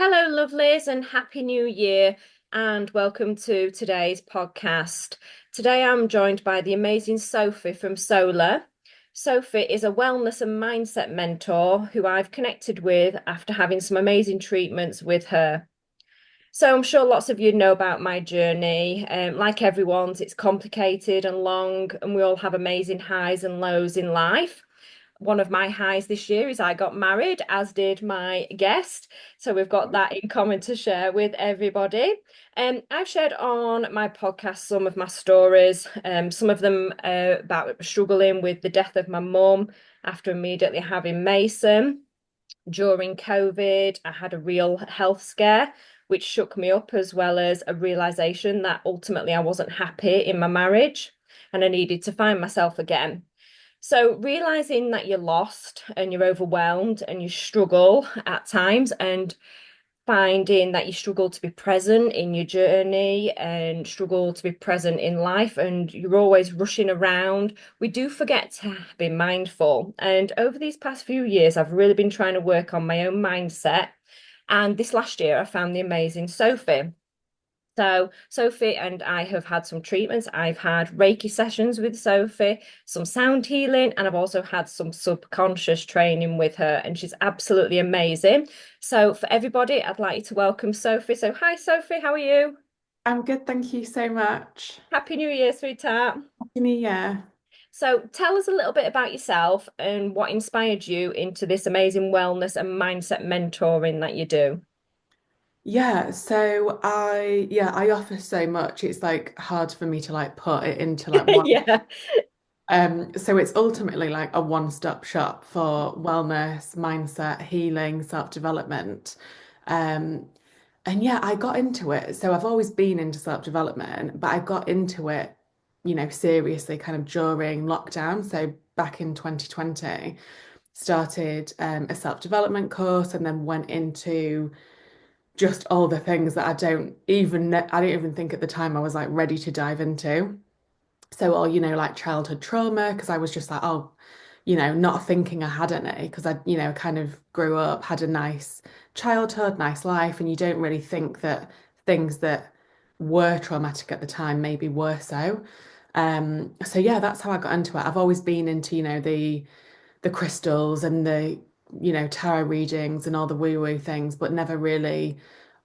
Hello, lovelies, and Happy New Year, and welcome to today's podcast. Today I'm joined by the amazing Sophie from Soula. Sophie is a wellness and mindset mentor who I've connected with after having some amazing treatments with her. So I'm sure lots of you know about my journey. Like everyone's, it's complicated and long, and we all have amazing highs and lows in life. One of my highs this year is I got married, as did my guest. So we've got that in common to share with everybody. I've shared on my podcast some of my stories, some of them about struggling with the death of my mum after immediately having Mason. During COVID, I had a real health scare, which shook me up, as well as a realization that ultimately I wasn't happy in my marriage and I needed to find myself again. So, realizing that you're lost and you're overwhelmed and you struggle at times, and finding that you struggle to be present in your journey and struggle to be present in life, and you're always rushing around, we do forget to be mindful. And over these past few years, I've really been trying to work on my own mindset. And this last year, I found the amazing Sophie. So Sophie and I have had some treatments. I've had Reiki sessions with Sophie, some sound healing, and I've also had some subconscious training with her, and she's absolutely amazing. So for everybody, I'd like you to welcome Sophie. So hi, Sophie, how are you? I'm good, thank you so much. Happy New Year, sweetheart. Happy New Year. So tell us a little bit about yourself and what inspired you into this amazing wellness and mindset mentoring that you do. I offer so much. It's like hard for me to like put it into like one. Yeah. So it's ultimately like a one-stop shop for wellness, mindset, healing, self-development. Um, and yeah, I got into it. So I've always been into self-development, but I got into it, seriously kind of during lockdown. So back in 2020, started a self-development course and then went into just all the things that I don't even think at the time I was like ready to dive into. So all, like childhood trauma, because I was just like, oh, not thinking I had any, because I, kind of grew up, had a nice childhood, nice life, and you don't really think that things that were traumatic at the time maybe were so. So yeah, that's how I got into it. I've always been into, the crystals and the, tarot readings and all the woo-woo things, but never really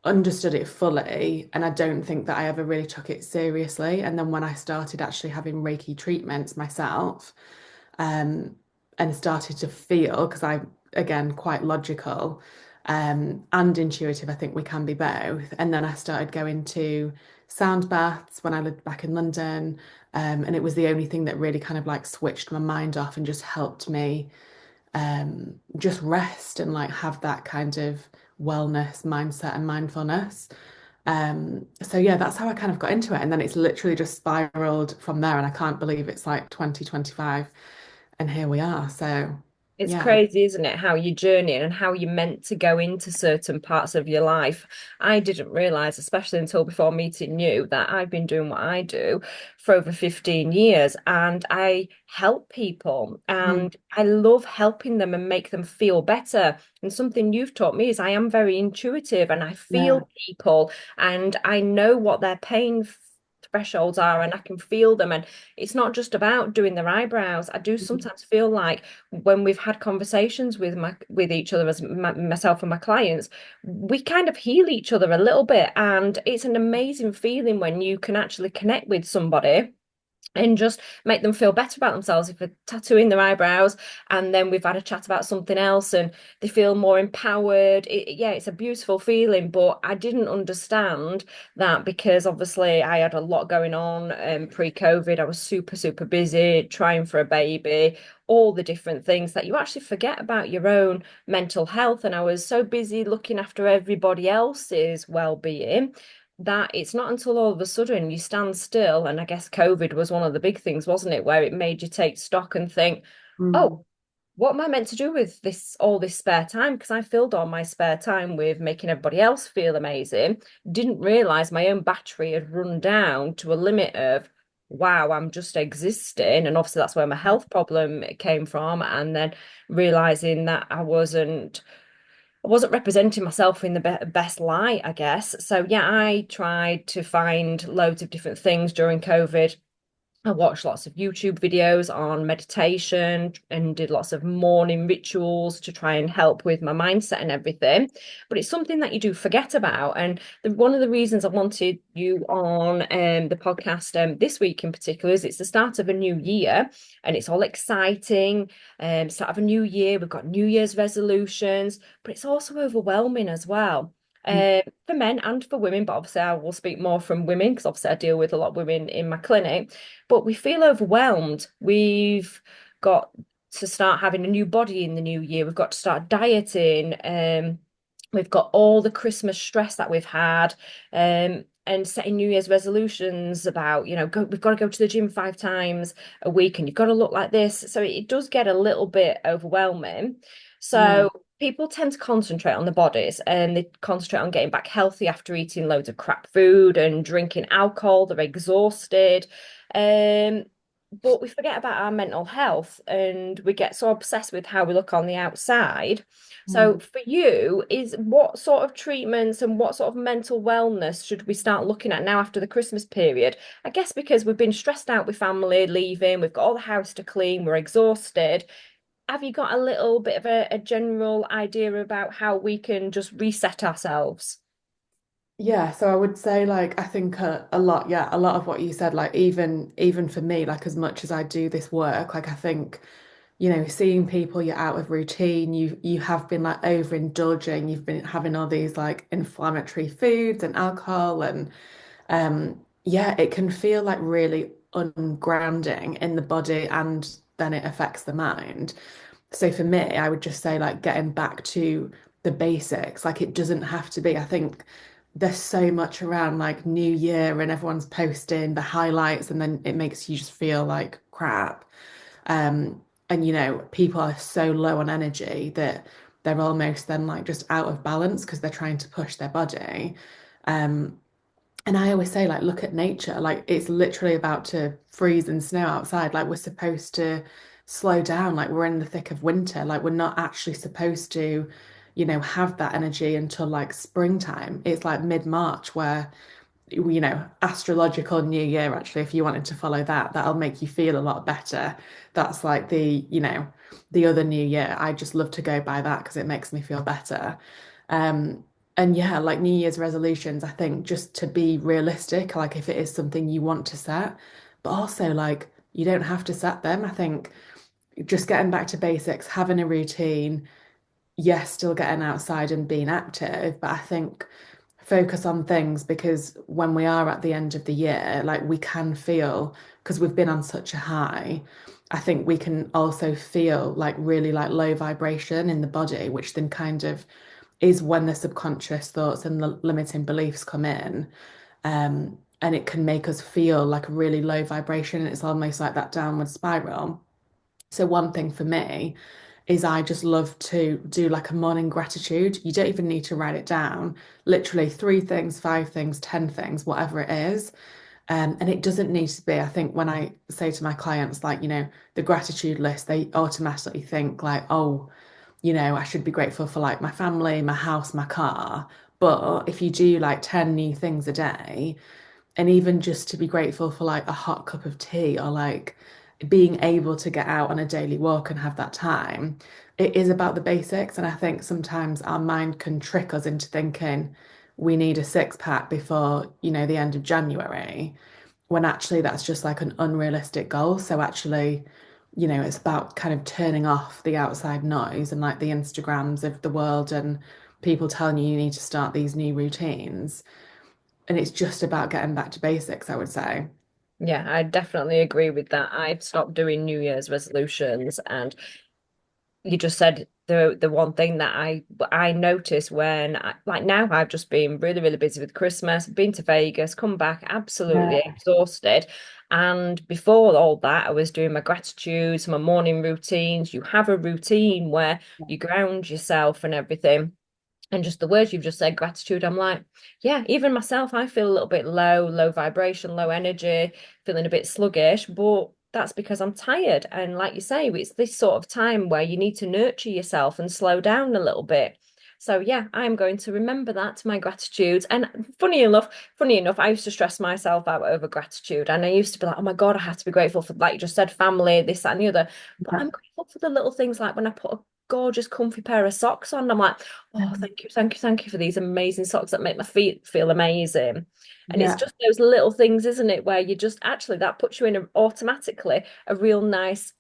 understood it fully. And I don't think that I ever really took it seriously. And then when I started actually having Reiki treatments myself, um, and started to feel, because I, again, quite logical, and intuitive, I think we can be both. And then I started going to sound baths when I lived back in London. And it was the only thing that really kind of like switched my mind off and just helped me just rest and like have that kind of wellness mindset and mindfulness. So yeah, that's how I kind of got into it. And then it's literally just spiraled from there. And I can't believe it's like 2025 and here we are. So It's yeah. crazy, isn't it? How you journey and how you're meant to go into certain parts of your life. I didn't realize, especially until before meeting you, that I've been doing what I do for over 15 years, and I help people Mm. and I love helping them and make them feel better. And something you've taught me is I am very intuitive and I Yeah. feel people and I know what their pain thresholds are and I can feel them. And it's not just about doing their eyebrows. I do sometimes feel like when we've had conversations with each other as myself and my clients, we kind of heal each other a little bit, and it's an amazing feeling when you can actually connect with somebody and just make them feel better about themselves if they're tattooing their eyebrows and then we've had a chat about something else and they feel more empowered. Yeah, it's a beautiful feeling, but I didn't understand that because obviously I had a lot going on pre-COVID. I was super busy trying for a baby, all the different things that you actually forget about your own mental health, and I was so busy looking after everybody else's well-being that it's not until all of a sudden you stand still. And I guess COVID was one of the big things, wasn't it, where it made you take stock and think, oh, Mm. what am I meant to do with all this spare time? Because I filled all my spare time with making everybody else feel amazing. Didn't realize my own battery had run down to a limit of, wow, I'm just existing. And obviously that's where my health problem came from. And then realizing that I wasn't I wasn't representing myself in the best light, I guess. So yeah, I tried to find loads of different things during COVID. I watched lots of YouTube videos on meditation and did lots of morning rituals to try and help with my mindset and everything. But it's something that you do forget about. And one of the reasons I wanted you on the podcast this week in particular is it's the start of a new year and it's all exciting. Start of a new year, we've got New Year's resolutions, but it's also overwhelming as well. For men and for women, but obviously I will speak more from women because obviously I deal with a lot of women in my clinic, but we feel overwhelmed. We've got to start having a new body in the new year. We've got to start dieting. We've got all the Christmas stress that we've had, and setting New Year's resolutions about, we've got to go to the gym 5 times a week and you've got to look like this. So it does get a little bit overwhelming. Yeah. So people tend to concentrate on the bodies and they concentrate on getting back healthy after eating loads of crap food and drinking alcohol. They're exhausted. Um, but we forget about our mental health and we get so obsessed with how we look on the outside. So Mm. for you, is what sort of treatments and what sort of mental wellness should we start looking at now after the Christmas period? I guess because we've been stressed out with family leaving, we've got all the house to clean, we're exhausted. Have you got a little bit of a general idea about how we can just reset ourselves? Yeah, so I would say like I think a lot, yeah, a lot of what you said, like even for me, like as much as I do this work, like I think, seeing people you're out of routine, you have been like overindulging, you've been having all these like inflammatory foods and alcohol and yeah, it can feel like really ungrounding in the body and then it affects the mind. So for me, I would just say like getting back to the basics. Like it doesn't have to be. I think there's so much around like New Year and everyone's posting the highlights and then it makes you just feel like crap. And people are so low on energy that they're almost then like just out of balance because they're trying to push their body. Um, and I always say, like, look at nature. Like, it's literally about to freeze and snow outside. Like, we're supposed to slow down. Like, we're in the thick of winter. Like, we're not actually supposed to, have that energy until like springtime. It's like mid-March where, astrological New Year, actually, if you wanted to follow that, that'll make you feel a lot better. That's like the other New Year. I just love to go by that because it makes me feel better. Um, and yeah, like New Year's resolutions, I think just to be realistic, like if it is something you want to set, but also like you don't have to set them. I think just getting back to basics, having a routine, yes, still getting outside and being active, but I think focus on things because when we are at the end of the year, like we can feel, because we've been on such a high, I think we can also feel like really like low vibration in the body, which then kind of is when the subconscious thoughts and the limiting beliefs come in. And it can make us feel like a really low vibration. And it's almost like that downward spiral. So one thing for me is I just love to do like a morning gratitude. You don't even need to write it down. Literally 3 things, 5 things, 10 things, whatever it is. And it doesn't need to be, I think when I say to my clients, like, the gratitude list, they automatically think like, oh, I should be grateful for like my family, my house, my car. But if you do like 10 new things a day, and even just to be grateful for like a hot cup of tea or like being able to get out on a daily walk and have that time, it is about the basics. And I think sometimes our mind can trick us into thinking we need a six pack before, the end of January, when actually that's just like an unrealistic goal. So actually, it's about kind of turning off the outside noise and like the Instagrams of the world and people telling you need to start these new routines. And it's just about getting back to basics, I would say. Yeah, I definitely agree with that. I've stopped doing New Year's resolutions, and you just said the one thing that I noticed when like now I've just been really really busy with Christmas, been to Vegas, come back absolutely Yeah. exhausted. And before all that, I was doing my gratitudes, my morning routines. You have a routine where you ground yourself and everything. And just the words you've just said, gratitude, I'm like, yeah, even myself, I feel a little bit low vibration, low energy, feeling a bit sluggish, but that's because I'm tired. And like you say, it's this sort of time where you need to nurture yourself and slow down a little bit. So yeah, I'm going to remember that, my gratitude. And funny enough, I used to stress myself out over gratitude. And I used to be like, oh my God, I have to be grateful for, like you just said, family, this, that, and the other. But Yeah. I'm grateful for the little things like when I put a gorgeous, comfy pair of socks on. I'm like, oh, thank you, thank you, thank you for these amazing socks that make my feet feel amazing. And it's Yeah. just those little things, isn't it, where you just actually that puts you in automatically a real nice,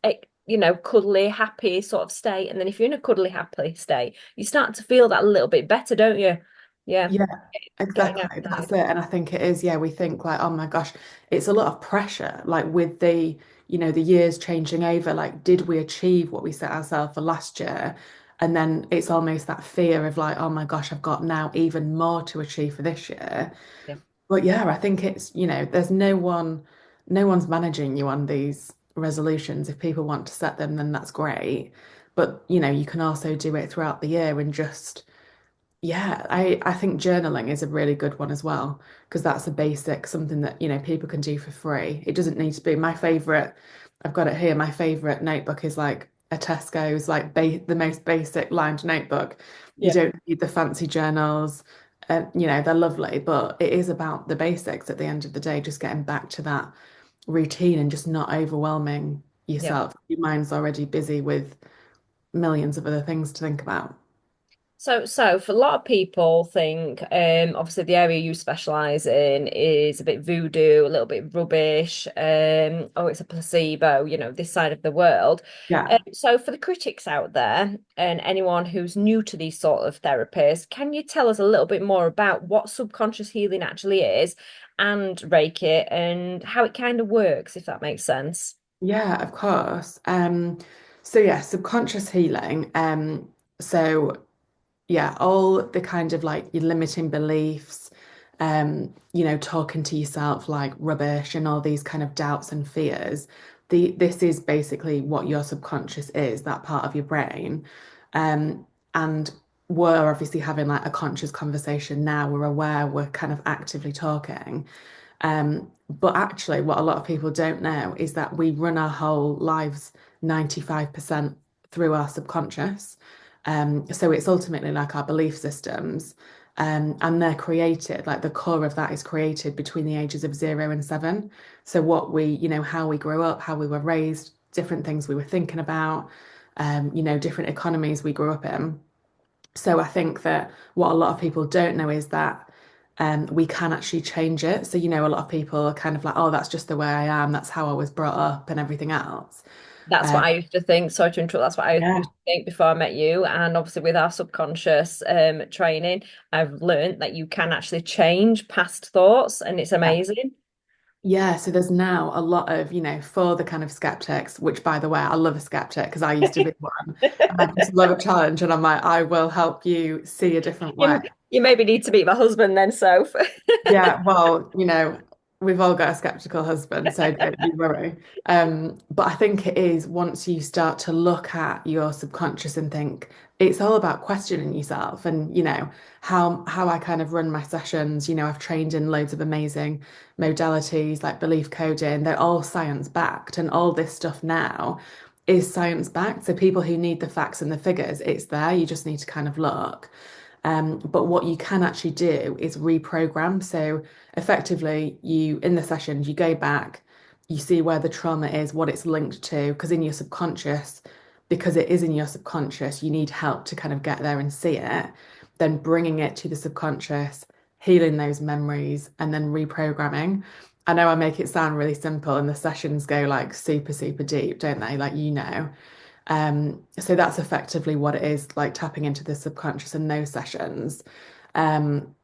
cuddly, happy sort of state. And then if you're in a cuddly, happy state, you start to feel that a little bit better, don't you? Yeah, Yeah, getting exactly. That's outside. it. And I think it is, yeah, we think like, oh my gosh, it's a lot of pressure. Like with the, the years changing over, like, did we achieve what we set ourselves for last year? And then it's almost that fear of like, oh my gosh, I've got now even more to achieve for this year. Yeah, But yeah, I think it's, there's no one's managing you on these resolutions. If people want to set them, then that's great. But, you can also do it throughout the year and just yeah, I think journaling is a really good one as well because that's a basic something that people can do for free. It doesn't need to be my favorite. I've got it here. My favorite notebook is like a Tesco's like ba the most basic lined notebook. You yeah. don't need the fancy journals. They're lovely, but it is about the basics at the end of the day, just getting back to that routine and just not overwhelming Yeah. yourself. Your mind's already busy with millions of other things to think about. So for a lot of people think, obviously the area you specialise in is a bit voodoo, a little bit rubbish. Oh, it's a placebo, this side of the world. Yeah. So for the critics out there and anyone who's new to these sort of therapies, can you tell us a little bit more about what subconscious healing actually is and Reiki and how it kind of works, if that makes sense? Yeah, of course. So yeah, subconscious healing. So yeah, all the kind of like your limiting beliefs, talking to yourself like rubbish and all these kind of doubts and fears. This is basically what your subconscious is, that part of your brain. And we're obviously having like a conscious conversation now. We're aware, we're kind of actively talking. But actually, what a lot of people don't know is that we run our whole lives 95% through our subconscious. So it's ultimately like our belief systems, and they're created, like the core of that is created between the ages of 0 and 7. So what how we grew up, how we were raised, different things we were thinking about, different economies we grew up in. So I think that what a lot of people don't know is that we can actually change it. So, a lot of people are kind of like, oh, that's just the way I am. That's how I was brought up and everything else. That's Um, what I used to think. Sorry to interrupt. That's what I yeah. used to think before I met you. And obviously, with our subconscious training, I've learned that you can actually change past thoughts, and it's Yeah. amazing. Yeah, so there's now a lot of, for the kind of skeptics, which by the way, I love a skeptic because I used to be one. And I just love a challenge. And I'm like, I will help you see a different way. You, you maybe need to meet my husband then, Soph. Yeah, well, we've all got a skeptical husband, so don't you worry. But I think it is once you start to look at your subconscious and think it's all about questioning yourself and how I kind of run my sessions. I've trained in loads of amazing modalities like belief coding. They're all science backed, and all this stuff now is science backed. So people who need the facts and the figures, it's there. You just need to kind of look. But what you can actually do is reprogram. So effectively, in the sessions, you go back, you see where the trauma is, what it's linked to, because in your subconscious, because it is in your subconscious, you need help to kind of get there and see it. Then bringing it to the subconscious, healing those memories, and then reprogramming. I know I make it sound really simple, and the sessions go like super, super deep, don't they? Like, so that's effectively what it is, like tapping into the subconscious in those sessions. Um,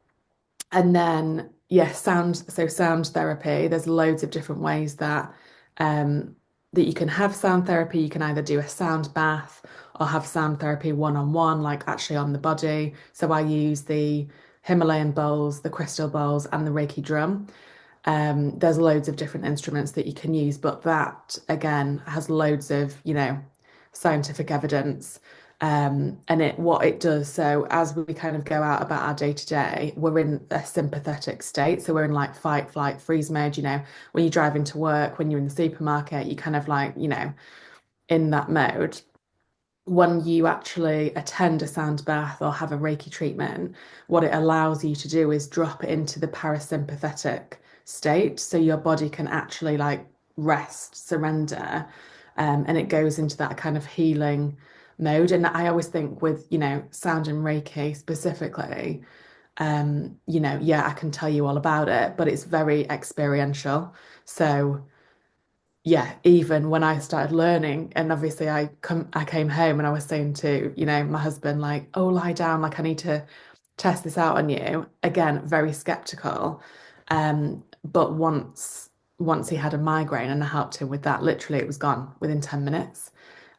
and then, yes, sound therapy, there's loads of different ways that you can have sound therapy. You can either do a sound bath or have sound therapy one-on-one, like actually on the body. So I use the Himalayan bowls, the crystal bowls, and the Reiki drum. There's loads of different instruments that you can use, but that again has loads of, scientific evidence. And what it does, so as we kind of go out about our day to day, we're in a sympathetic state. So we're in like fight, flight, freeze mode, when you're driving to work, when you're in the supermarket, you kind of like, in that mode. when you actually attend a sound bath or have a Reiki treatment, what it allows you to do is drop it into the parasympathetic state. So your body can actually like rest, surrender, and it goes into that kind of healing mode. And I always think with, sound and Reiki specifically, yeah, I can tell you all about it, but it's very experiential. So yeah, even when I started learning, and obviously I came home and I was saying to, my husband, like, oh, lie down, like I need to test this out on you. Again, very skeptical. But once he had a migraine and I helped him with that, literally it was gone within 10 minutes.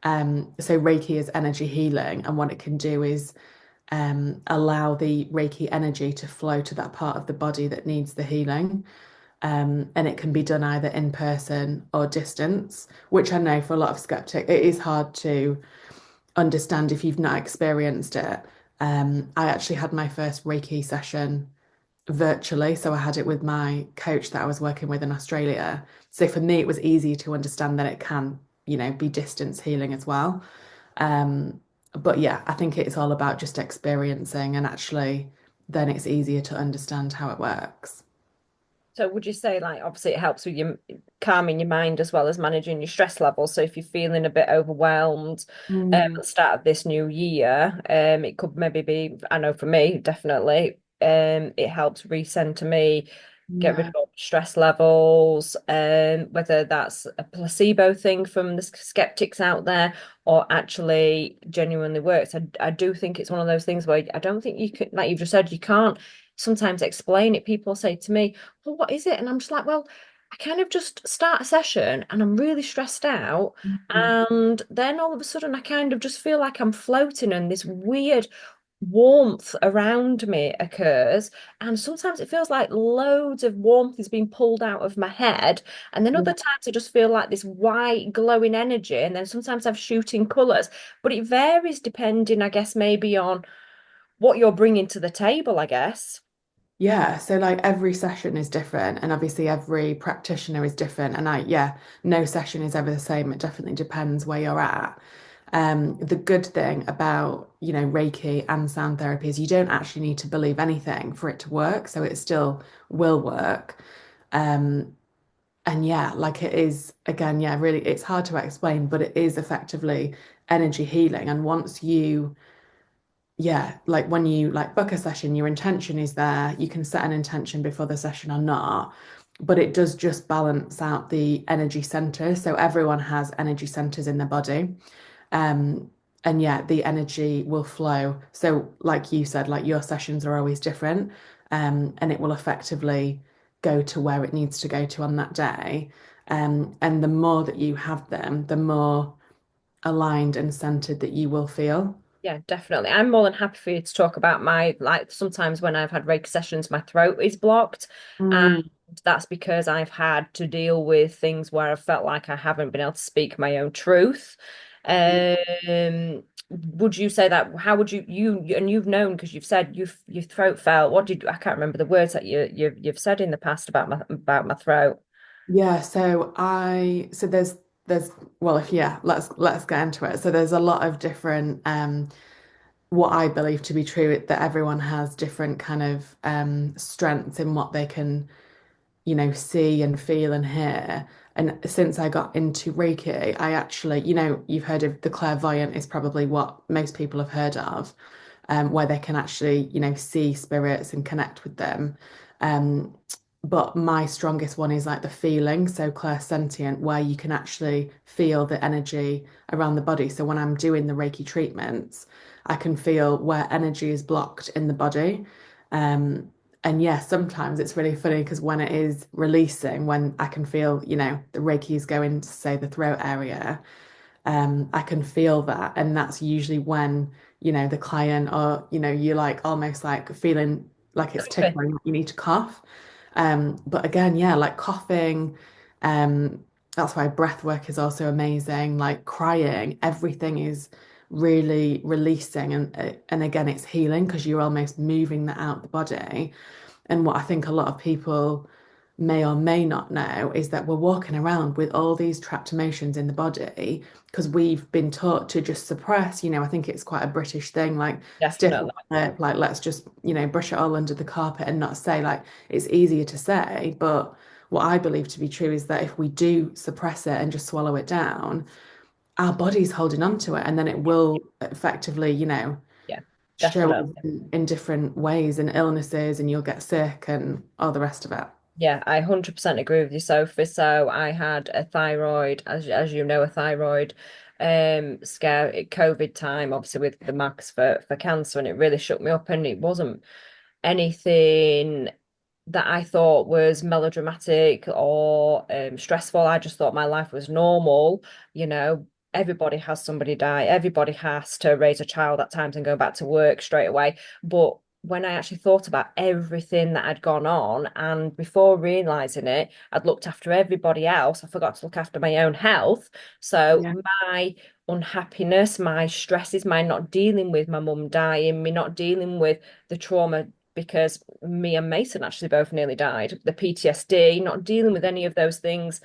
So Reiki is energy healing, and what it can do is allow the Reiki energy to flow to that part of the body that needs the healing. And it can be done either in person or distance, which I know for a lot of skeptics, it is hard to understand if you've not experienced it. I actually had my first Reiki session virtually, so I had it with my coach that I was working with in Australia. So for me, it was easy to understand that it can, be distance healing as well. Um, but yeah, I think it's all about just experiencing, and actually then it's easier to understand how it works. So would you say, like, obviously it helps with your calming your mind as well as managing your stress levels? So if you're feeling a bit overwhelmed at Mm, the start of this new year, it could maybe be, I know for me, definitely, it helps recenter me, get rid yeah. of all the stress levels, whether that's a placebo thing from the skeptics out there or actually genuinely works. I do think it's one of those things where I don't think you can, like you've just said, you can't sometimes explain it. People say to me, well, what is it? And I'm just like, well, I kind of just start a session and I'm really stressed out. Mhm. And then all of a sudden, I kind of just feel like I'm floating and this weird warmth around me occurs. And sometimes it feels like loads of warmth is being pulled out of my head. And then other Yeah. times I just feel like this white glowing energy. And then sometimes I've shooting colours. But it varies depending, I guess, maybe on what you're bringing to the table, I guess. Yeah, so like every session is different, and obviously every practitioner is different. And yeah, no session is ever the same. It definitely depends where you're at. The good thing about, Reiki and sound therapy is you don't actually need to believe anything for it to work, so it still will work. Um, and yeah, like it is, again, yeah, really, it's hard to explain, but it is effectively energy healing. And once you yeah, like when you like book a session, your intention is there. You can set an intention before the session or not, but it does just balance out the energy centers. So everyone has energy centers in their body. Um, and yeah, the energy will flow. So like you said, like your sessions are always different. And it will effectively go to where it needs to go to on that day. And the more that you have them, the more aligned and centered that you will feel. Yeah, definitely. I'm more than happy for you to talk about my, like, sometimes when I've had Reiki sessions, my throat is blocked. And Mm. that's because I've had to deal with things where I felt like I haven't been able to speak my own truth. Would you say that, how would and you've known because you've said your throat felt, I can't remember the words that you've said in the past about my throat. Yeah, so there's well if yeah, let's get into it. So there's a lot of different what I believe to be true that everyone has different kind of strengths in what they can, see and feel and hear. And since I got into Reiki, I actually, you've heard of the clairvoyant is probably what most people have heard of, where they can actually, see spirits and connect with them. Um, but my strongest one is like the feeling, so clairsentient, where you can actually feel the energy around the body. So when I'm doing the Reiki treatments, I can feel where energy is blocked in the body. Um, and yeah, sometimes it's really funny because when it is releasing, when I can feel, the Reiki is going to say the throat area, I can feel that. And that's usually when, the client or, you're like almost like feeling like it's tickling, like you need to cough. But again, yeah, like coughing, that's why breath work is also amazing. Like crying, everything is really releasing and again it's healing because you're almost moving that out the body. And what I think a lot of people may or may not know is that we're walking around with all these trapped emotions in the body because we've been taught to just suppress. I think it's quite a British thing, like stiff Definitely. upper lip, like let's just, brush it all under the carpet and not say, like it's easier to say. But what I believe to be true is that if we do suppress it and just swallow it down, our body's holding on to it, and then it will effectively, Yeah, show definitely. up in different ways and illnesses, and you'll get sick and all the rest of it. Yeah, I 100% agree with you, Sophie. So I had a thyroid, as you know, a thyroid scare at COVID time, obviously with the max for cancer, and it really shook me up. And it wasn't anything that I thought was melodramatic or stressful. I just thought my life was normal. You know, everybody has somebody die. Everybody has to raise a child at times and go back to work straight away. But when I actually thought about everything that had gone on, and before realizing it, I'd looked after everybody else. I forgot to look after my own health. So Yeah. my unhappiness, my stresses, my not dealing with my mum dying, me not dealing with the trauma because me and Mason actually both nearly died. The PTSD, not dealing with any of those things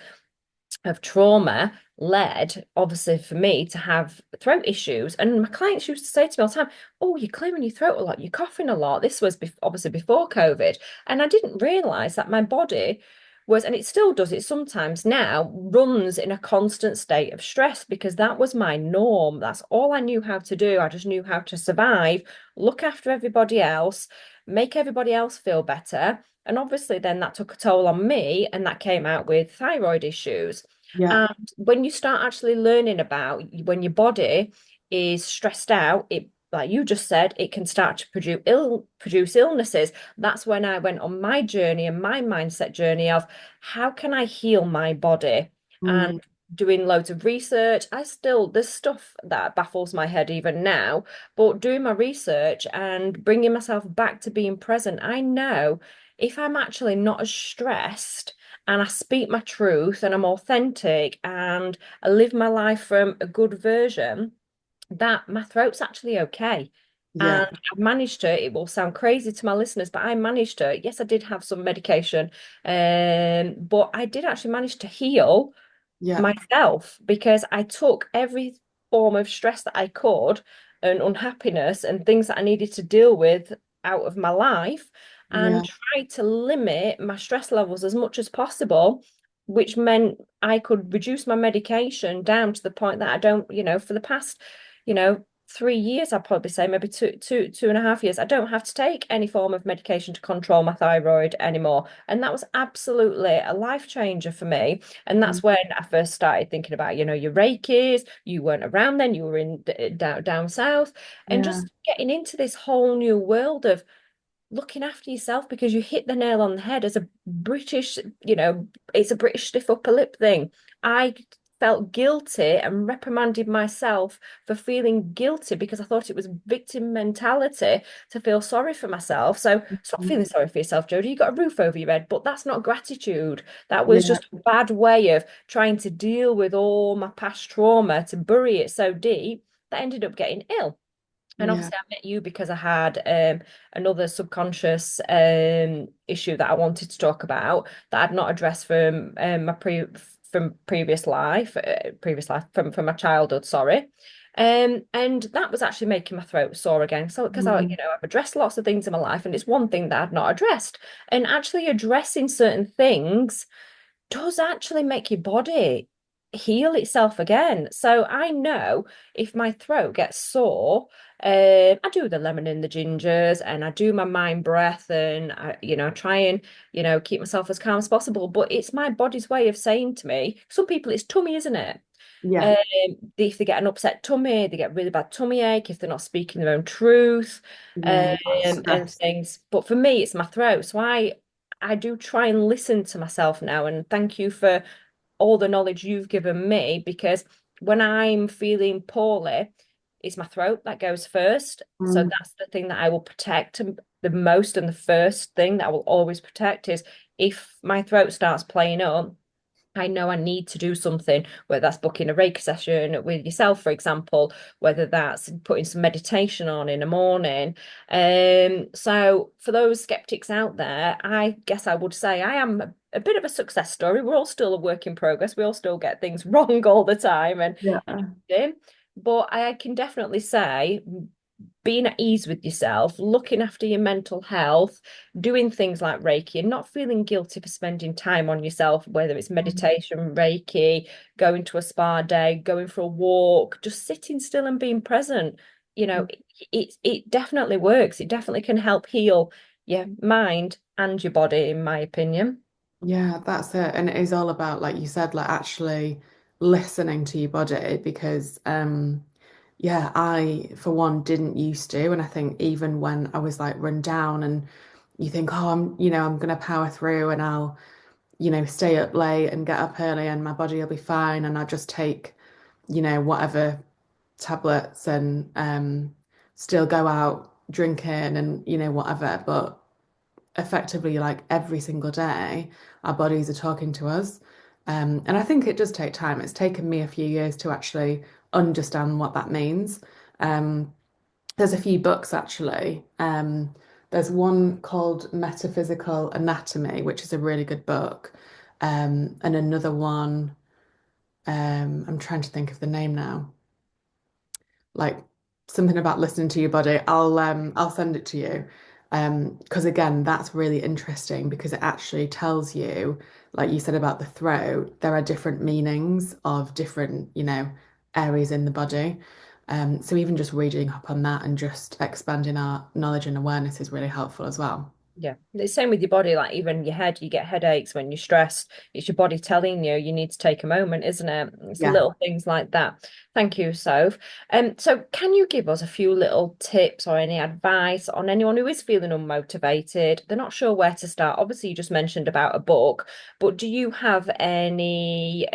of trauma led, obviously, for me to have throat issues. And my clients used to say to me all the time, "Oh, you're clearing your throat a lot, you're coughing a lot." This was obviously before COVID. And I didn't realize that my body was, and it still does it sometimes now, runs in a constant state of stress because that was my norm. That's all I knew how to do. I just knew how to survive, look after everybody else, make everybody else feel better. And obviously, then that took a toll on me, and that came out with thyroid issues. Yeah. And when you start actually learning about when your body is stressed out, it, like you just said, it can start to produce illnesses. That's when I went on my journey and my mindset journey of how can I heal my body? Mm, And doing loads of research. There's stuff that baffles my head even now, but doing my research and bringing myself back to being present, I know if I'm actually not as stressed and I speak my truth and I'm authentic and I live my life from a good version, that my throat's actually okay. And yeah. I've managed to, it will sound crazy to my listeners, but I managed to, yes, I did have some medication, but I did actually manage to heal Yeah. myself because I took every form of stress that I could and unhappiness and things that I needed to deal with out of my life and Yeah. tried to limit my stress levels as much as possible, which meant I could reduce my medication down to the point that I don't, for the past, 3 years, I'd probably say maybe 2.5 years, I don't have to take any form of medication to control my thyroid anymore. And that was absolutely a life changer for me. And Mm, that's when I first started thinking about, your reikis. You weren't around then, you were in down south, and yeah. just getting into this whole new world of looking after yourself because you hit the nail on the head as a British, it's a British stiff upper lip thing. I felt guilty and reprimanded myself for feeling guilty because I thought it was victim mentality to feel sorry for myself. So stop Mm, feeling sorry for yourself, Jody. You got a roof over your head, but that's not gratitude. That was yeah. just a bad way of trying to deal with all my past trauma to bury it so deep that I ended up getting ill. And Yeah. obviously, I met you because I had another subconscious issue that I wanted to talk about that I'd not addressed from previous life from my childhood. Sorry, and that was actually making my throat sore again. So because Mm, I've addressed lots of things in my life, and it's one thing that I'd not addressed, and actually addressing certain things does actually make your body heal itself again. So I know if my throat gets sore, I do the lemon and the gingers and I do my mind breath and try and, keep myself as calm as possible. But it's my body's way of saying to me, some people it's tummy, isn't it? yeah. Um, if they get an upset tummy, they get really bad tummy ache if they're not speaking their own truth, Yeah. That's and stress. things. But for me, it's my throat. So I do try and listen to myself now. And thank you for all the knowledge you've given me because when I'm feeling poorly, it's my throat that goes first. So Mm, that's the thing that I will protect the most, and the first thing that I will always protect is if my throat starts playing up, I know I need to do something, whether that's booking a Reiki session with yourself, for example, whether that's putting some meditation on in the morning. So for those skeptics out there, I guess I would say I am a bit of a success story. We're all still a work in progress. We all still get things wrong all the time and Yeah. but I can definitely say being at ease with yourself, looking after your mental health, doing things like Reiki, and not feeling guilty for spending time on yourself, whether it's meditation, Reiki, going to a spa day, going for a walk, just sitting still and being present. You know, it definitely works. It definitely can help heal your mind and your body, in my opinion. Yeah, that's it. And it is all about, like you said, like actually listening to your body because yeah, I for one didn't used to. And I think even when I was like run down and you think, oh, I'm gonna power through and I'll, stay up late and get up early and my body will be fine and I'll just take, whatever tablets and still go out drinking and, whatever. But effectively like every single day, our bodies are talking to us. And I think it does take time. It's taken me a few years to actually understand what that means. Um, there's a few books actually. There's one called Metaphysical Anatomy, which is a really good book. And another one, I'm trying to think of the name now, like something about listening to your body. I'll send it to you. Because again, that's really interesting because it actually tells you, like you said about the throat, there are different meanings of different, areas in the body. So even just reading up on that and just expanding our knowledge and awareness is really helpful as well. Yeah, the same with your body, like even your head, you get headaches when you're stressed. It's your body telling you you need to take a moment, isn't it? It's Yeah. little things like that. Thank you, Soph. So can you give us a few little tips or any advice on anyone who is feeling unmotivated? They're not sure where to start. Obviously, you just mentioned about a book, but do you have any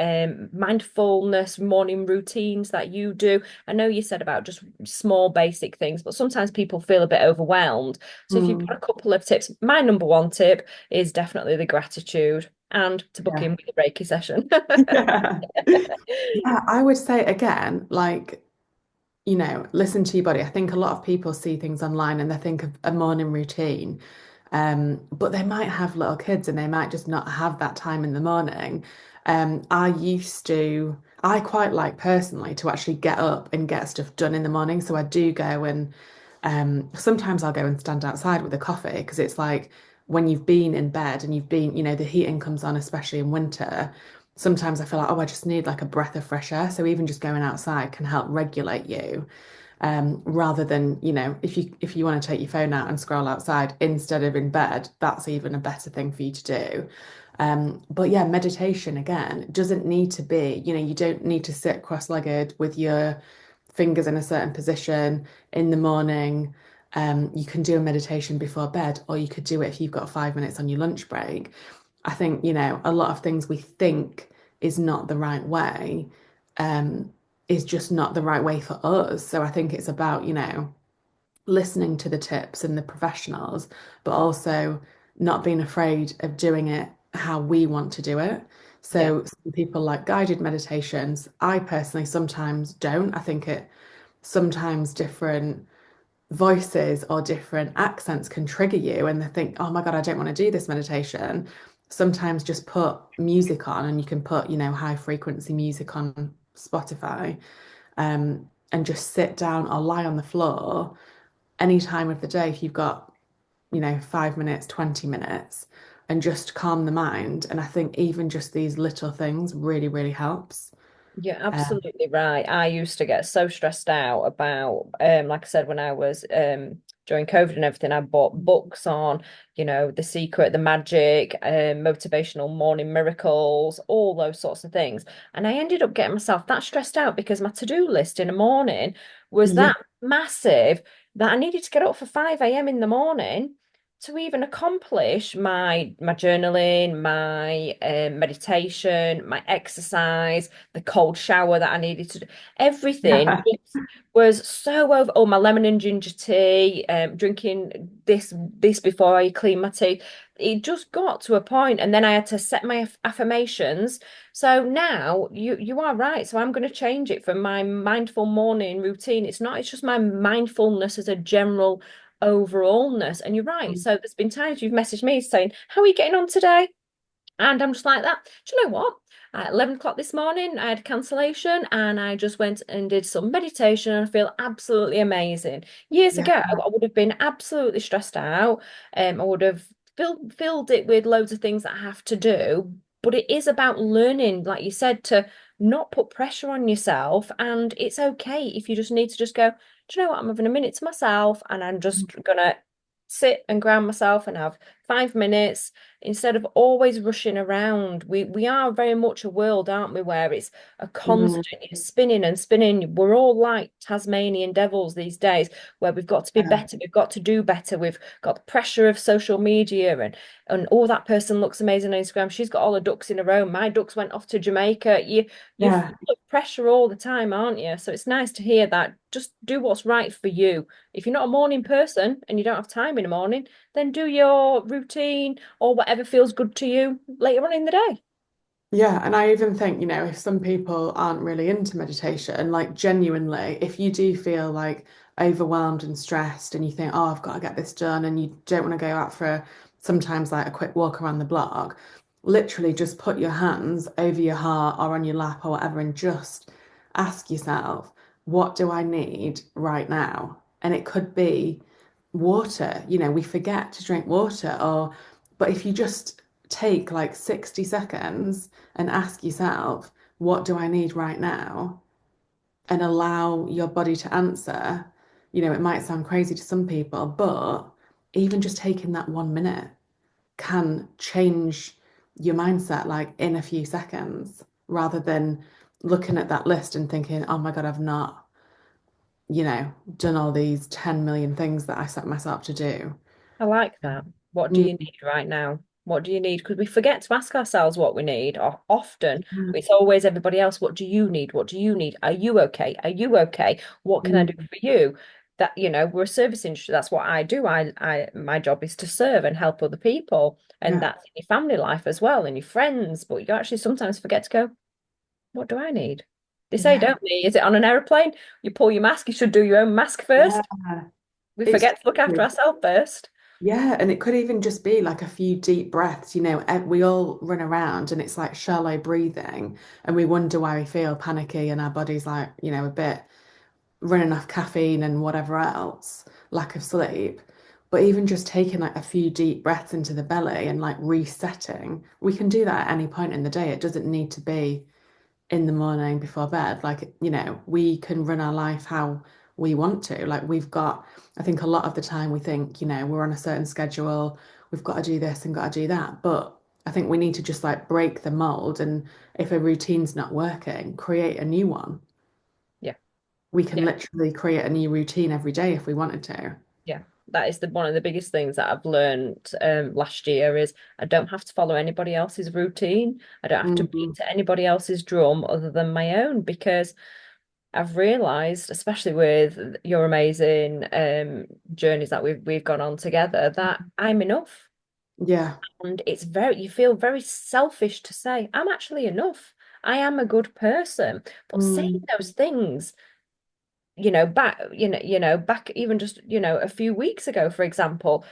mindfulness morning routines that you do? I know you said about just small basic things, but sometimes people feel a bit overwhelmed. So if you've got Mm, a couple of tips, my number one tip is definitely the gratitude and to book in yeah. with a Reiki session. Yeah. Yeah, I would say again, like listen to your body. I think a lot of people see things online and they think of a morning routine, but they might have little kids and they might just not have that time in the morning. I quite like personally to actually get up and get stuff done in the morning. So I do go and sometimes I'll go and stand outside with a coffee because it's like when you've been in bed and you've been, the heating comes on, especially in winter. Sometimes I feel like, oh, I just need like a breath of fresh air. So even just going outside can help regulate you, rather than, if you want to take your phone out and scroll outside instead of in bed, that's even a better thing for you to do. But yeah, meditation again doesn't need to be, you don't need to sit cross-legged with your fingers in a certain position in the morning. You can do a meditation before bed, or you could do it if you've got 5 minutes on your lunch break. I think, a lot of things we think is not the right way, um, is just not the right way for us. So I think it's about, listening to the tips and the professionals, but also not being afraid of doing it how we want to do it. Yeah, So some people like guided meditations. I personally sometimes don't. I think it sometimes different voices or different accents can trigger you and they think, oh my God, I don't want to do this meditation. Sometimes just put music on and you can put, high frequency music on Spotify, and just sit down or lie on the floor any time of the day if you've got, 5 minutes, 20 minutes, and just calm the mind. And I think even just these little things really, really helps. you're Um, absolutely right. I used to get so stressed out about, like I said, when I was during COVID and everything, I bought books on, The Secret, The Magic, motivational morning miracles, all those sorts of things. And I ended up getting myself that stressed out because my to-do list in the morning was yeah, that massive that I needed to get up for 5 a.m. in the morning to even accomplish my journaling, my meditation, my exercise, the cold shower that I needed to do, everything Yeah. just was so over. Oh, my lemon and ginger tea, drinking this before I clean my teeth. It just got to a point, and then I had to set my affirmations. So now you are right. So I'm going to change it from my mindful morning routine. It's not. It's just my mindfulness as a general overallness. And you're right. So there's been times you've messaged me saying, "How are you getting on today?" And I'm just like that. Do you know what? At 11 o'clock this morning, I had a cancellation and I just went and did some meditation and I feel absolutely amazing. Years Yeah. ago, I would have been absolutely stressed out. I would have filled it with loads of things that I have to do. But it is about learning, like you said, to not put pressure on yourself. And it's okay if you just need to just go, do you know what? I'm having a minute to myself and I'm just gonna sit and ground myself and have 5 minutes instead of always rushing around. We are very much a world, aren't we, where it's a Mm, constant spinning and spinning. We're all like Tasmanian devils these days, where we've got to be yeah. better, we've got to do better, we've got the pressure of social media and oh, that person looks amazing on Instagram. She's got all her ducks in a row. My ducks went off to Jamaica. You're Yeah. full of pressure all the time, aren't you? So it's nice to hear that. Just do what's right for you. If you're not a morning person and you don't have time in the morning, then do your routine or whatever feels good to you later on in the day. Yeah, and I even think, if some people aren't really into meditation, like genuinely, if you do feel like overwhelmed and stressed and you think, oh, I've got to get this done, and you don't want to go out for sometimes like a quick walk around the block, literally just put your hands over your heart or on your lap or whatever and just ask yourself, what do I need right now? And it could be water. We forget to drink water, but if you just take like 60 seconds and ask yourself, what do I need right now? And allow your body to answer. It might sound crazy to some people, but even just taking that 1 minute can change your mindset like in a few seconds rather than looking at that list and thinking, oh my God, I've not, done all these 10 million things that I set myself to do. I like that. What do you Mm, need right now? What do you need? Because we forget to ask ourselves what we need often. It's always everybody else. What do you need? What do you need? Are you okay? Are you okay? What can I do mm, for you? That, we're a service industry. That's what I do. My job is to serve and help other people. And yeah, that's in your family life as well and your friends. But you actually sometimes forget to go, what do I need? They say, yeah, don't they? Is it on an aeroplane? You pull your mask, you should do your own mask yeah. first. We It's forget to look after true. ourselves first. Yeah, and it could even just be like a few deep breaths. We all run around and it's like shallow breathing, and we wonder why we feel panicky and our body's like, a bit running off caffeine and whatever else, lack of sleep. But even just taking like a few deep breaths into the belly and like resetting, we can do that at any point in the day. It doesn't need to be in the morning before bed. Like, we can run our life how we want to. Like, I think a lot of the time we think, we're on a certain schedule, we've got to do this and got to do that. But I think we need to just like break the mold. And if a routine's not working, create a new one. Yeah. We can Yeah. literally create a new routine every day if we wanted to. Yeah, that is the one of the biggest things that I've learned last year is I don't have to follow anybody else's routine. I don't have to Mhm. beat to anybody else's drum other than my own because I've realized, especially with your amazing journeys that we've gone on together, that I'm enough. Yeah. And you feel very selfish to say, I'm actually enough. I am a good person. But saying Mm. those things back even just, a few weeks ago, for example,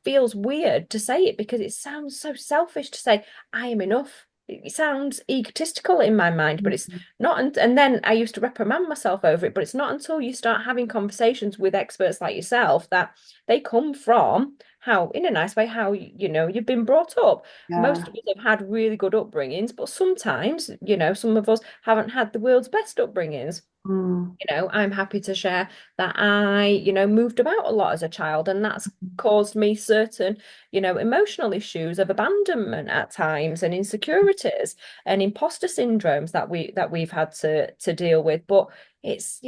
feels weird to say it because it sounds so selfish to say, I am enough. It sounds egotistical in my mind, but it's not. And then I used to reprimand myself over it, but it's not until you start having conversations with experts like yourself that they come from how, in a nice way, how, you've been brought up. Most Yeah. of us have had really good upbringings, but sometimes, some of us haven't had the world's best upbringings. Mm. I'm happy to share that moved about a lot as a child, and that's caused me certain, emotional issues of abandonment at times and insecurities and imposter syndromes that we've had to deal with. But it's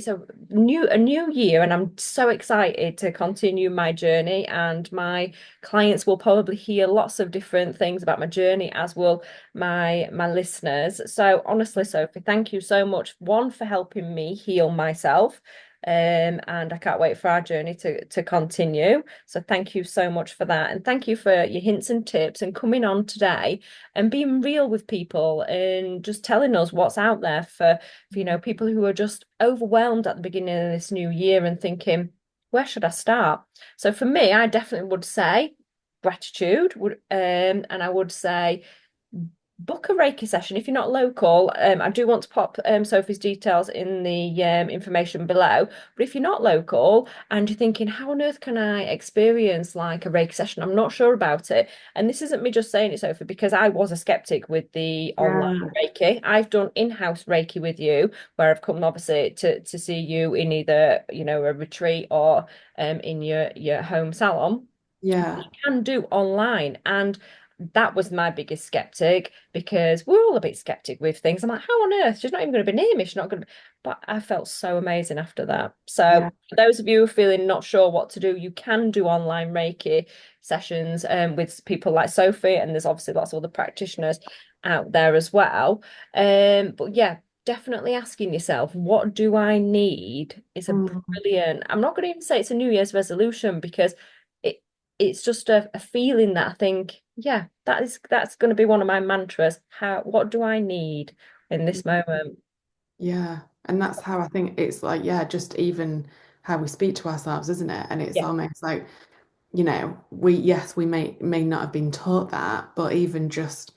a new year, and I'm so excited to continue my journey. And my clients will probably hear lots of different things about my journey, as will my listeners. So honestly, Sophie, thank you so much. One, for helping me heal myself. And I can't wait for our journey to continue. So thank you so much for that. And thank you for your hints and tips and coming on today and being real with people and just telling us what's out there for people who are just overwhelmed at the beginning of this new year and thinking, where should I start? So for me, I definitely would say gratitude would and I would say book a Reiki session if you're not local. I do want to pop Sophie's details in the information below. But if you're not local and you're thinking, how on earth can I experience like a Reiki session? I'm not sure about it. And this isn't me just saying it, Sophie, because I was a skeptic with the online Yeah. Reiki. I've done in-house Reiki with you, where I've come obviously to see you in either, a retreat or in your home salon. Yeah. You can do online. And that was my biggest skeptic because we're all a bit skeptic with things. I'm like, how on earth? She's not even going to be near me. She's not going to. But I felt so amazing after that. So, Yeah. for those of you who are feeling not sure what to do, you can do online Reiki sessions with people like Sophie, and there's obviously lots of other practitioners out there as well. But yeah, definitely asking yourself, what do I need is a Mm. brilliant. I'm not going to even say it's a New Year's resolution because it it's just a feeling that I think, yeah, that's going to be one of my mantras. What do I need in this moment? Yeah. And that's how I think it's like, yeah, just even how we speak to ourselves, isn't it? And it's Yeah, almost like, yes, we may not have been taught that, but even just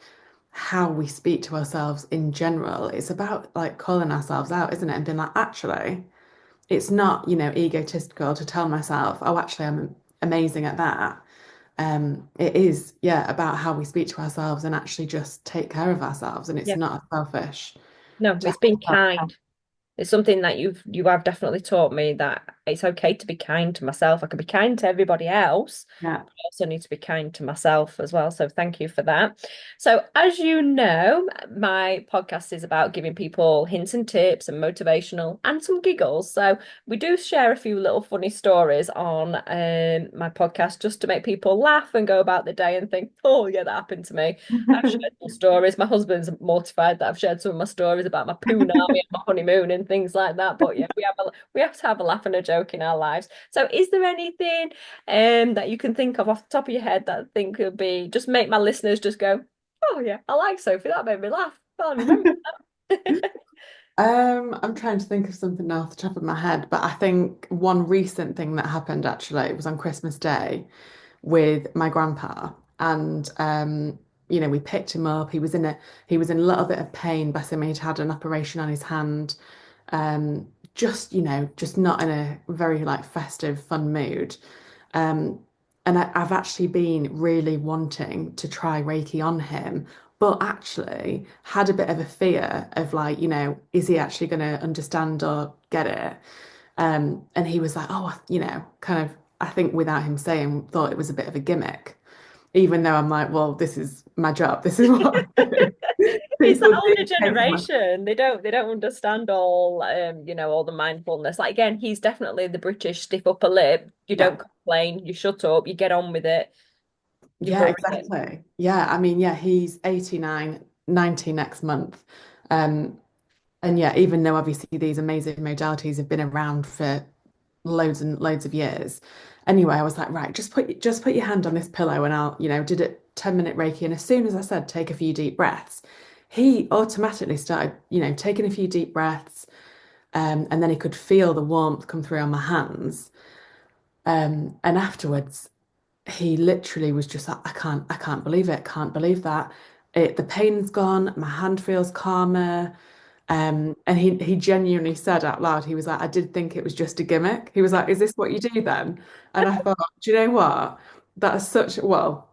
how we speak to ourselves in general, it's about like calling ourselves out, isn't it? And being like, actually, it's not, egotistical to tell myself, oh, actually, I'm amazing at that. It is, yeah, about how we speak to ourselves and actually just take care of ourselves. And it's yeah. not selfish No, to it's being have kind. It's something that you have definitely taught me that it's okay to be kind to myself. I can be kind to everybody else, yeah. I also need to be kind to myself as well. So thank you for that. So as you know, my podcast is about giving people hints and tips and motivational and some giggles. So we do share a few little funny stories on my podcast just to make people laugh and go about the day and think, oh yeah, that happened to me. I've shared some stories. My husband's mortified that I've shared some of my stories about my poon army and my honeymoon and things like that. But yeah, we have to have a laugh and a joke in our lives. So is there anything that you can think of off the top of your head that I think would be just make my listeners just go, oh yeah, I like Sophie. That made me laugh. I'll remember that. I'm trying to think of something off the top of my head, but I think one recent thing that happened actually was on Christmas Day with my grandpa, and we picked him up. He was in a little bit of pain, but him. He'd had an operation on his hand, just not in a very like festive, fun mood. Um, and I've actually been really wanting to try Reiki on him, but actually had a bit of a fear of like, is he actually going to understand or get it? And he was like, oh, kind of, I think without him saying, thought it was a bit of a gimmick, even though I'm like, well, this is my job. This is what I do. It's the People do older take my, generation. They don't understand all the mindfulness. Like again, he's definitely the British stiff upper lip. You yeah, don't complain, you shut up, you get on with it, you yeah, bury it. exactly. Yeah, I mean, yeah, he's 89, 90 next month. Um, and yeah, even though obviously these amazing modalities have been around for loads and loads of years. Anyway, I was like, right, just put your hand on this pillow and I'll, did it 10-minute Reiki. And as soon as I said, take a few deep breaths, he automatically started, taking a few deep breaths. And then he could feel the warmth come through on my hands. And afterwards, he literally was just like, I can't believe it, can't believe that. The pain's gone, my hand feels calmer. And he genuinely said out loud, he was like, I did think it was just a gimmick. He was like, is this what you do then? And I thought, do you know what? That is such, well,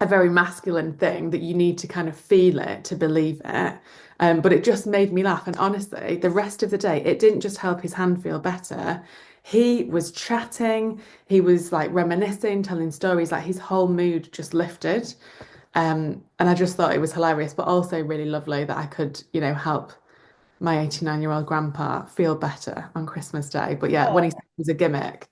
a very masculine thing that you need to kind of feel it to believe it. But it just made me laugh. And honestly, the rest of the day, it didn't just help his hand feel better. He was chatting, he was like reminiscing, telling stories, like his whole mood just lifted. And I just thought it was hilarious, but also really lovely that I could, help my 89-year-old grandpa feel better on Christmas Day. But yeah, when he Oh, said it was a gimmick,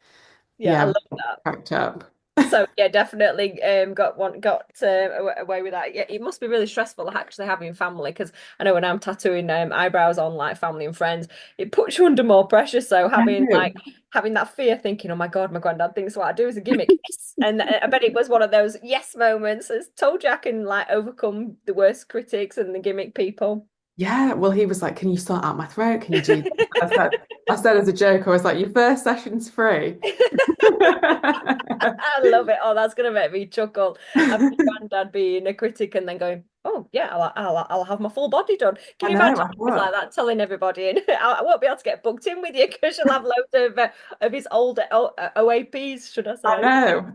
yeah, I yeah, love that. cracked up. So yeah, definitely got away with that. Yeah, it must be really stressful actually having family because I know when I'm tattooing eyebrows on like family and friends, it puts you under more pressure. So having No. having that fear, thinking, oh my God, my granddad thinks what I do is a gimmick. Yes. And I bet it was one of those yes moments. As told you I can like overcome the worst critics and the gimmick people. Yeah, well, he was like, "Can you sort out my throat? Can you do this?" I said as a joke, I was like, "Your first session's free." I love it. Oh, that's gonna make me chuckle. Having granddad being a critic and then going, "Oh yeah, I'll have my full body done." Can I you know, imagine I if he was like thought. that, telling everybody, and I won't be able to get booked in with you because you'll have loads of his old OAPs, should I I say? know.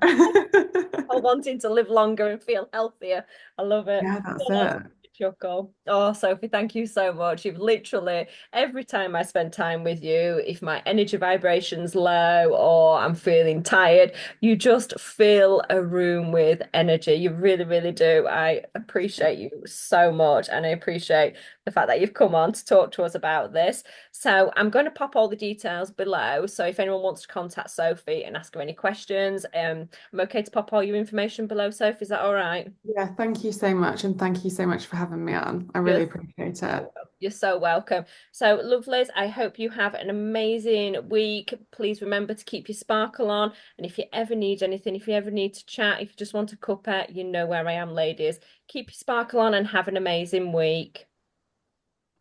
Or wanting to live longer and feel healthier. I love it. Yeah, that's Oh, that's it. a chuckle. Oh, Sophie, thank you so much. You've literally, every time I spend time with you, if my energy vibration's low or I'm feeling tired, you just fill a room with energy. You really, really do. I appreciate you so much. And I appreciate the fact that you've come on to talk to us about this. So I'm going to pop all the details below. So if anyone wants to contact Sophie and ask her any questions, I'm okay to pop all your information below, Sophie. Is that all right? Yeah, thank you so much. And thank you so much for having me on. I really Yes. appreciate it. You're so welcome. So, lovelies, I hope you have an amazing week. Please remember to keep your sparkle on. And if you ever need anything, if you ever need to chat, if you just want a cuppa, you know where I am, ladies. Keep your sparkle on and have an amazing week.